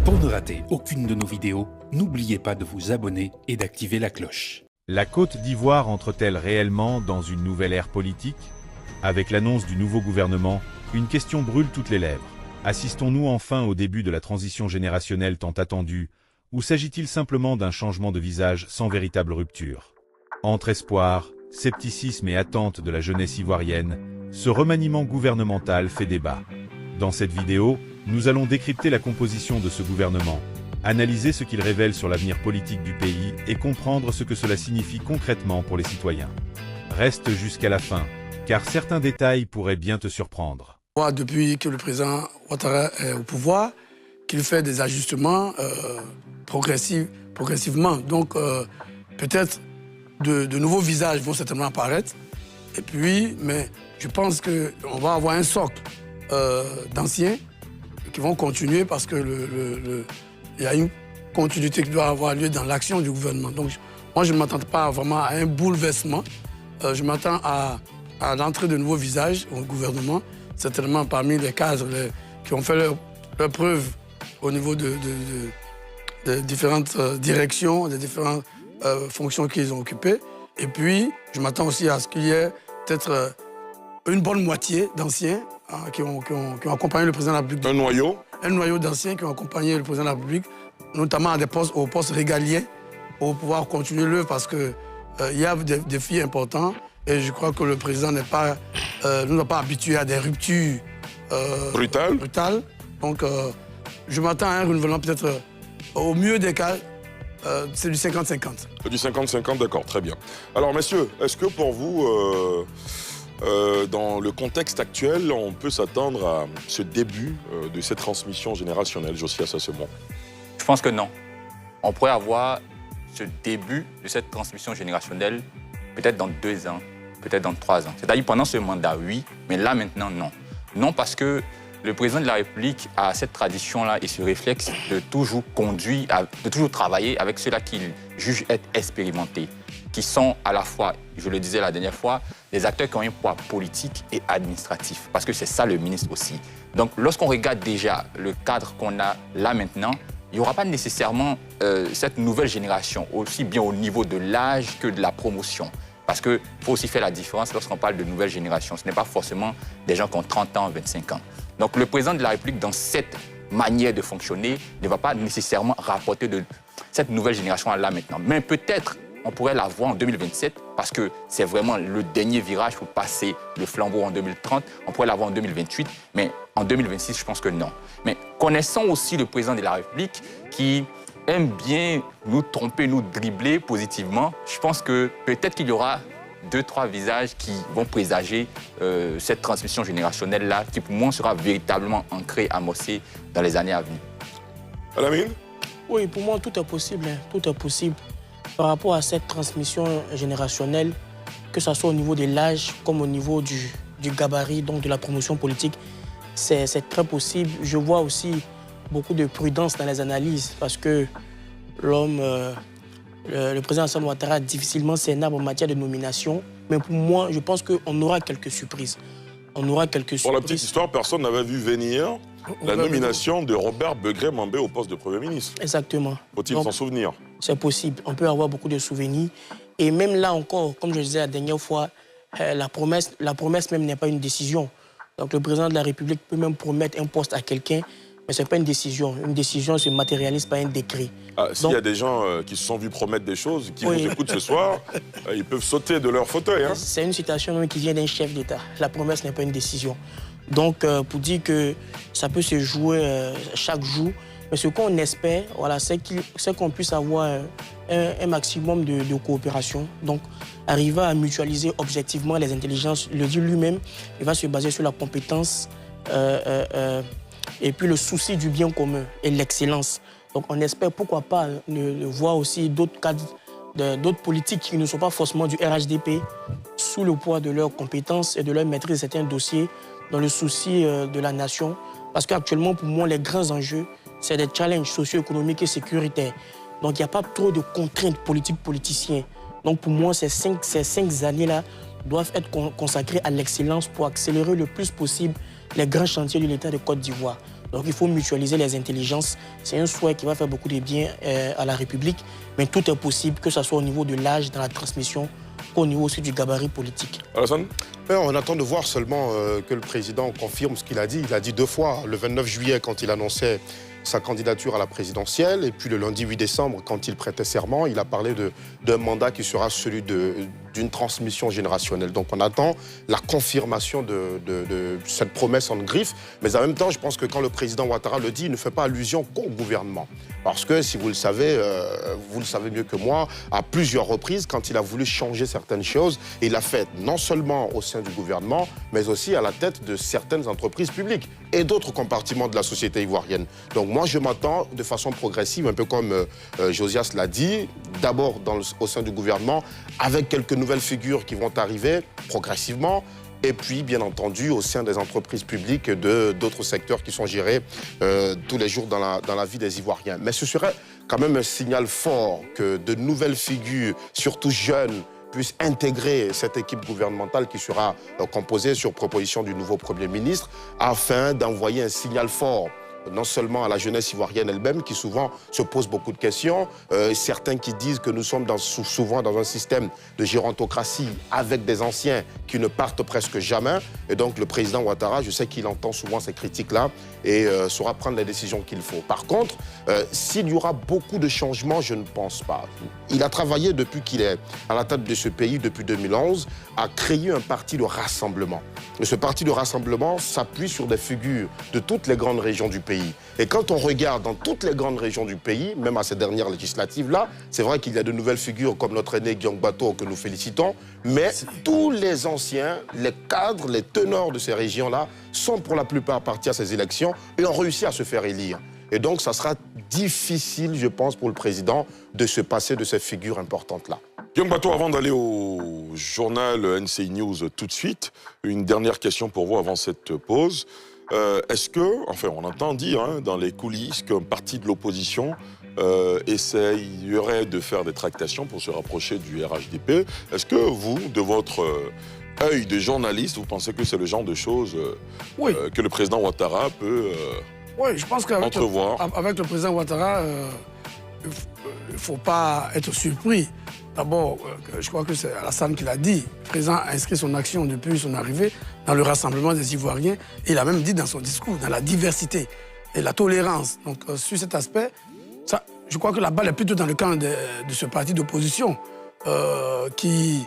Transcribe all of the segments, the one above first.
Pour ne rater aucune de nos vidéos, n'oubliez pas de vous abonner et d'activer la cloche. La Côte d'Ivoire entre-t-elle réellement dans une nouvelle ère politique? Avec l'annonce du nouveau gouvernement, une question brûle toutes les lèvres. Assistons-nous enfin au début de la transition générationnelle tant attendue, ou s'agit-il simplement d'un changement de visage sans véritable rupture? Entre espoir, scepticisme et attente de la jeunesse ivoirienne, ce remaniement gouvernemental fait débat. Dans cette vidéo, nous allons décrypter la composition de ce gouvernement, analyser ce qu'il révèle sur l'avenir politique du pays et comprendre ce que cela signifie concrètement pour les citoyens. Reste jusqu'à la fin, car certains détails pourraient bien te surprendre. Depuis que le président Ouattara est au pouvoir, qu'il fait des ajustements progressivement. Donc peut-être de nouveaux visages vont certainement apparaître. Et puis, mais je pense qu'on va avoir un socle d'anciens qui vont continuer parce que il y a une continuité qui doit avoir lieu dans l'action du gouvernement. Donc moi, je ne m'attends pas vraiment à un bouleversement. Je m'attends à l'entrée de nouveaux visages au gouvernement, certainement parmi les cadres qui ont fait leur preuve au niveau de différentes directions, des différentes fonctions qu'ils ont occupées. Et puis, je m'attends aussi à ce qu'il y ait peut-être une bonne moitié d'anciens qui ont accompagné le président de la République. Un noyau? Un noyau d'anciens qui ont accompagné le président de la République, notamment aux postes régaliens, pour pouvoir continuer l'œuvre parce qu'il y a des défis importants. Et je crois que le président n'est pas habitué à des ruptures brutales. Donc, je m'attends à un renouvellement peut-être, au mieux des cas, c'est du 50-50. Du 50-50, d'accord, très bien. Alors, messieurs, est-ce que pour vous, dans le contexte actuel, on peut s'attendre à ce début de cette transmission générationnelle, Josias Assemon? Je pense que non. On pourrait avoir ce début de cette transmission générationnelle peut-être dans 2 ans, peut-être dans 3 ans. C'est-à-dire pendant ce mandat, oui, mais là maintenant, non. Non parce que le président de la République a cette tradition-là et ce réflexe de toujours conduire, de toujours travailler avec ceux-là qu'il juge être expérimentés, qui sont à la fois, je le disais la dernière fois, des acteurs qui ont un poids politique et administratif, parce que c'est ça le ministre aussi. Donc lorsqu'on regarde déjà le cadre qu'on a là maintenant, il n'y aura pas nécessairement cette nouvelle génération, aussi bien au niveau de l'âge que de la promotion. Parce qu'il faut aussi faire la différence lorsqu'on parle de nouvelle génération. Ce n'est pas forcément des gens qui ont 30 ans, 25 ans. Donc le président de la République, dans cette manière de fonctionner, ne va pas nécessairement rapporter de cette nouvelle génération-là maintenant. Mais peut-être on pourrait la voir en 2027, parce que c'est vraiment le dernier virage pour passer le flambeau en 2030. On pourrait la voir en 2028, mais en 2026, je pense que non. Mais connaissons aussi le président de la République qui aime bien nous tromper, nous dribbler positivement. Je pense que peut-être qu'il y aura 2-3 visages qui vont présager cette transmission générationnelle-là, qui pour moi sera véritablement ancrée, amorcée dans les années à venir. Alamine? Oui, pour moi, tout est possible. Tout est possible. Par rapport à cette transmission générationnelle, que ce soit au niveau de l'âge comme au niveau du gabarit, donc de la promotion politique, c'est très possible. Je vois aussi beaucoup de prudence dans les analyses parce que le président Alassane Ouattara difficilement s'énerve en matière de nomination. Mais pour moi, je pense qu'on aura quelques surprises. On aura quelques surprises. Pour la petite histoire, personne n'avait vu venir la nomination de Robert Begré-Mambé au poste de Premier ministre. Exactement. Faut-il s'en souvenir? C'est possible. On peut avoir beaucoup de souvenirs. Et même là encore, comme je disais la dernière fois, la promesse même n'est pas une décision. Donc le président de la République peut même promettre un poste à quelqu'un, mais ce n'est pas une décision. Une décision se matérialise par un décret. S'il y a des gens qui se sont vus promettre des choses, qui vous écoutent ce soir, ils peuvent sauter de leur fauteuil. Hein. C'est une citation qui vient d'un chef d'État. La promesse n'est pas une décision. Donc, pour dire que ça peut se jouer chaque jour, mais ce qu'on espère, voilà, c'est qu'on puisse avoir un maximum de coopération. Donc, arriver à mutualiser objectivement les intelligences. Le dit lui-même, il va se baser sur la compétence et puis le souci du bien commun et l'excellence. Donc, on espère, pourquoi pas, le voir aussi d'autres cadres, d'autres politiques qui ne sont pas forcément du RHDP, sous le poids de leurs compétences et de leur maîtrise de certains dossiers, dans le souci de la nation. Parce qu'actuellement, pour moi, les grands enjeux, c'est des challenges socio-économiques et sécuritaires. Donc, il n'y a pas trop de contraintes politiques-politiciennes. Donc, pour moi, ces cinq années-là doivent être consacrées à l'excellence pour accélérer le plus possible les grands chantiers de l'État de Côte d'Ivoire. Donc il faut mutualiser les intelligences. C'est un souhait qui va faire beaucoup de bien à la République, mais tout est possible, que ce soit au niveau de l'âge, dans la transmission, au niveau aussi du gabarit politique. Alassane? On attend de voir seulement que le président confirme ce qu'il a dit. Il a dit 2 fois, le 29 juillet quand il annonçait sa candidature à la présidentielle, et puis le lundi 8 décembre, quand il prêtait serment, il a parlé d'un mandat qui sera celui d'une transmission générationnelle. Donc on attend la confirmation de cette promesse en griffe, mais en même temps, je pense que quand le président Ouattara le dit, il ne fait pas allusion qu'au gouvernement. Parce que, si vous le savez mieux que moi, à plusieurs reprises, quand il a voulu changer certaines choses, il l'a fait non seulement au sein du gouvernement, mais aussi à la tête de certaines entreprises publiques et d'autres compartiments de la société ivoirienne. Donc moi, je m'attends de façon progressive, un peu comme Josias l'a dit, d'abord au sein du gouvernement, avec quelques nouvelles figures qui vont arriver progressivement, et puis, bien entendu, au sein des entreprises publiques d'autres secteurs qui sont gérés tous les jours dans la vie des Ivoiriens. Mais ce serait quand même un signal fort que de nouvelles figures, surtout jeunes, puissent intégrer cette équipe gouvernementale qui sera composée sur proposition du nouveau Premier ministre, afin d'envoyer un signal fort, non seulement à la jeunesse ivoirienne elle-même, qui souvent se pose beaucoup de questions, certains qui disent que nous sommes souvent dans un système de gérontocratie avec des anciens qui ne partent presque jamais. Et donc le président Ouattara, je sais qu'il entend souvent ces critiques-là et saura prendre les décisions qu'il faut. Par contre, s'il y aura beaucoup de changements, je ne pense pas. Il a travaillé depuis qu'il est à la tête de ce pays, depuis 2011, à créer un parti de rassemblement. Et ce parti de rassemblement s'appuie sur des figures de toutes les grandes régions du pays. Et quand on regarde dans toutes les grandes régions du pays, même à ces dernières législatives-là, c'est vrai qu'il y a de nouvelles figures comme notre aîné Guillaume Bato, que nous félicitons, mais tous les anciens, les cadres, les teneurs de ces régions-là sont pour la plupart partis à ces élections et ont réussi à se faire élire. Et donc, ça sera difficile, je pense, pour le président de se passer de ces figures importantes-là. Guillaume Bato, avant d'aller au journal NCI News tout de suite, une dernière question pour vous avant cette pause. Est-ce que, enfin on entend dire dans les coulisses qu'un parti de l'opposition essayerait de faire des tractations pour se rapprocher du RHDP? Est-ce que vous, de votre œil de journaliste, vous pensez que c'est le genre de choses que le président Ouattara peut oui, je pense qu'avec entrevoir avec le président Ouattara, il ne faut pas être surpris. D'abord, je crois que c'est Alassane qui l'a dit. Le président a inscrit son action depuis son arrivée dans le rassemblement des Ivoiriens. Et il a même dit dans son discours, dans la diversité et la tolérance. Donc, sur cet aspect, ça, je crois que la balle est plutôt dans le camp de ce parti d'opposition qui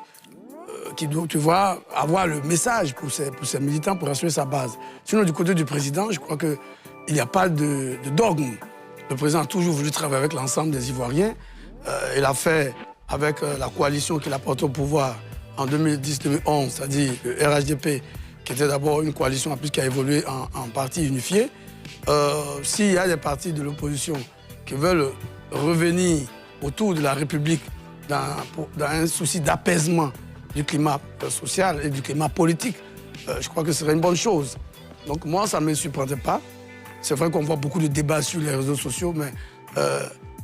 doit, tu vois, avoir le message pour ses militants pour assurer sa base. Sinon, du côté du président, je crois qu'il n'y a pas de dogme. Le président a toujours voulu travailler avec l'ensemble des Ivoiriens. Il a fait avec la coalition qu'il a portée au pouvoir en 2010-2011, c'est-à-dire le RHDP, qui était d'abord une coalition en plus qui a évolué en parti unifié. S'il y a des partis de l'opposition qui veulent revenir autour de la République dans un souci d'apaisement du climat social et du climat politique, je crois que ce serait une bonne chose. Donc moi, ça ne me surprendrait pas. C'est vrai qu'on voit beaucoup de débats sur les réseaux sociaux, mais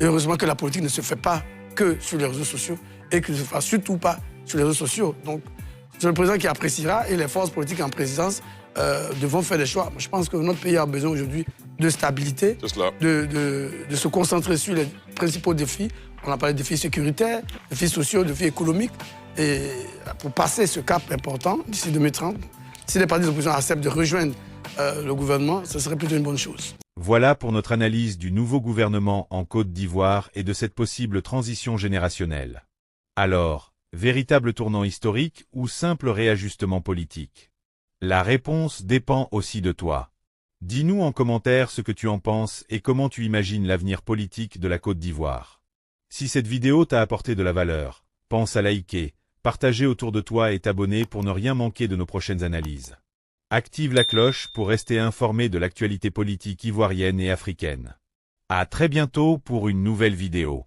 heureusement que la politique ne se fait pas que sur les réseaux sociaux et qu'il ne se fasse surtout pas sur les réseaux sociaux. Donc, c'est le président qui appréciera et les forces politiques en présidence devront faire des choix. Je pense que notre pays a besoin aujourd'hui de stabilité, de se concentrer sur les principaux défis. On a parlé de défis sécuritaires, défis sociaux, défis économiques. Et pour passer ce cap important d'ici 2030, si les partis d'opposition acceptent de rejoindre le gouvernement, ce serait plutôt une bonne chose. Voilà pour notre analyse du nouveau gouvernement en Côte d'Ivoire et de cette possible transition générationnelle. Alors, véritable tournant historique ou simple réajustement politique? La réponse dépend aussi de toi. Dis-nous en commentaire ce que tu en penses et comment tu imagines l'avenir politique de la Côte d'Ivoire. Si cette vidéo t'a apporté de la valeur, pense à liker, partager autour de toi et t'abonner pour ne rien manquer de nos prochaines analyses. Active la cloche pour rester informé de l'actualité politique ivoirienne et africaine. À très bientôt pour une nouvelle vidéo.